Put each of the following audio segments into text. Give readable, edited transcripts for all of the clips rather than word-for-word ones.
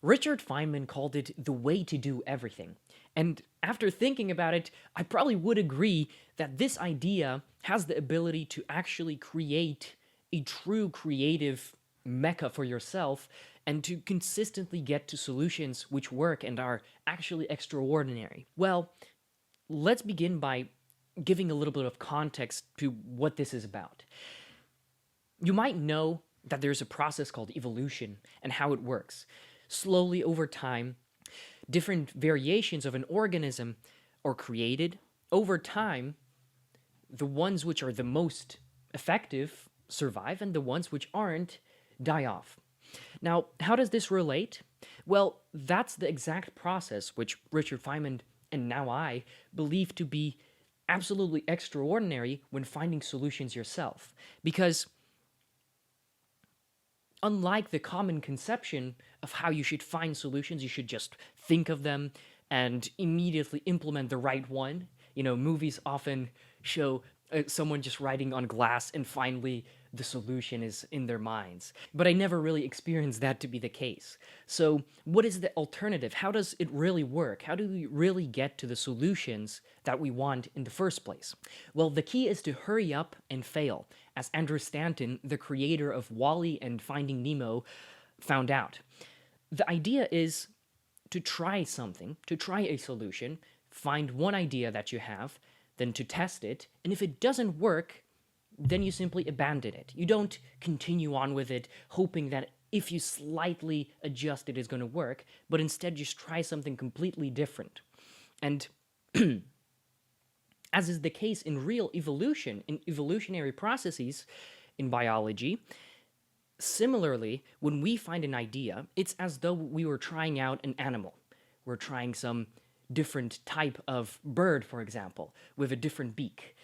Richard Feynman called it the way to do everything. And after thinking about it, I probably would agree that this idea has the ability to actually create a true creative mecca for yourself and to consistently get to solutions which work and are actually extraordinary. Well, let's begin by giving a little bit of context to what this is about. You might know that there's a process called evolution and how it works. Slowly over time, different variations of an organism are created. Over time, the ones which are the most effective survive, and the ones which aren't die off. Now, how does this relate? Well, that's the exact process which Richard Feynman and now I believe to be absolutely extraordinary when finding solutions yourself. Because unlike the common conception of how you should find solutions, you should just think of them and immediately implement the right one. Movies often show someone just writing on glass and finally the solution is in their minds. But I never really experienced that to be the case. So, what is the alternative? How does it really work? How do we really get to the solutions that we want in the first place? Well, the key is to hurry up and fail, as Andrew Stanton, the creator of Wall-E and Finding Nemo, found out. The idea is to try something, to try a solution, find one idea that you have, then to test it, and if it doesn't work, then you simply abandon it. You don't continue on with it, hoping that if you slightly adjust it is going to work, but instead just try something completely different. And as is the case in real evolution, in evolutionary processes in biology, similarly, when we find an idea, it's as though we were trying out an animal. We're trying some different type of bird, for example, with a different beak.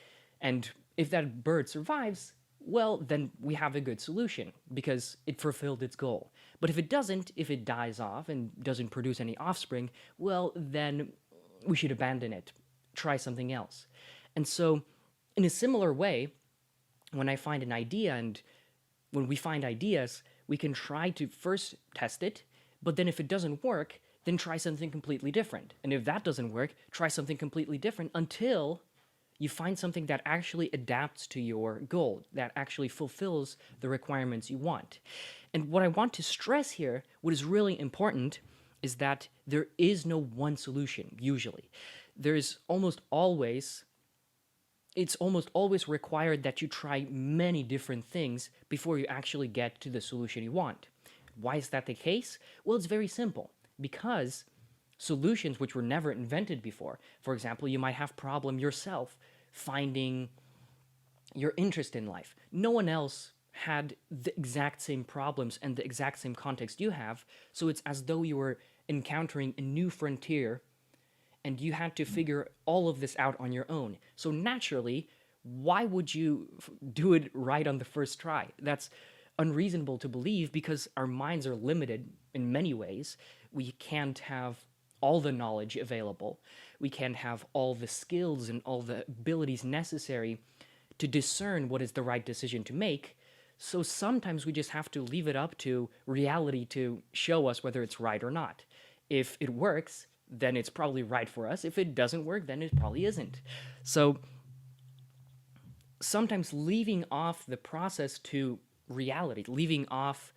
And if that bird survives, well, then we have a good solution because it fulfilled its goal. But if it doesn't, if it dies off and doesn't produce any offspring, well, then we should abandon it, try something else. And so, in a similar way, when I find an idea and when we find ideas, we can try to first test it, but then if it doesn't work, then try something completely different. And if that doesn't work, try something completely different until you find something that actually adapts to your goal, that actually fulfills the requirements you want. And what I want to stress here, what is really important, is that there is no one solution, usually. There's almost always it's almost always required that you try many different things before you actually get to the solution you want. Why is that the case? Well, it's very simple. Because solutions which were never invented before, for example, you might have problem yourself finding your interest in life. No one else had the exact same problems and the exact same context you have, so it's as though you were encountering a new frontier and you had to figure all of this out on your own. So naturally, why would you do it right on the first try? That's unreasonable to believe because our minds are limited in many ways. We can't have all the knowledge available. We can't have all the skills and all the abilities necessary to discern what is the right decision to make. So sometimes we just have to leave it up to reality to show us whether it's right or not. If it works, then it's probably right for us. If it doesn't work, then it probably isn't. So sometimes leaving off the process to reality, leaving off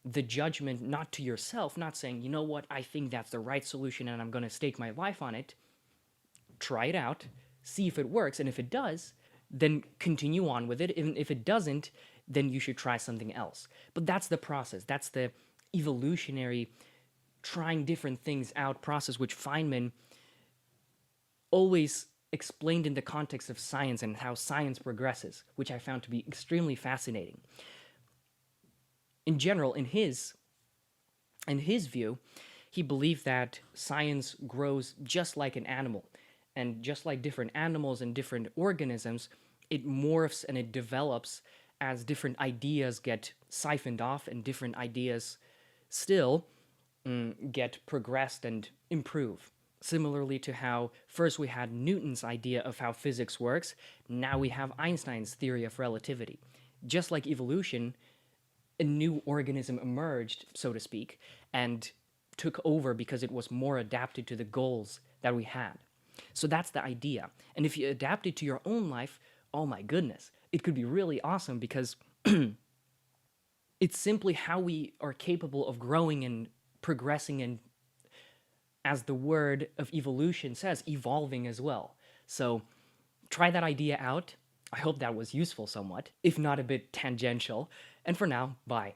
the judgment not to yourself, not saying, you know what, I think that's the right solution and I'm going to stake my life on it. Try it out, see if it works, and if it does, then continue on with it. And if it doesn't, then you should try something else. But that's the process. That's the evolutionary trying different things out process, which Feynman always explained in the context of science and how science progresses, which I found to be extremely fascinating. In general, in his view, he believed that science grows just like an animal. And just like different animals and different organisms, it morphs and it develops as different ideas get siphoned off and different ideas still get progressed and improve. Similarly to how first we had Newton's idea of how physics works, now we have Einstein's theory of relativity. Just like evolution, a new organism emerged, so to speak, and took over because it was more adapted to the goals that we had. So that's the idea. And if you adapt it to your own life, oh my goodness, it could be really awesome because it's simply how we are capable of growing and progressing and, as the word of evolution says, evolving as well. So try that idea out. I hope that was useful somewhat, if not a bit tangential. And for now, bye.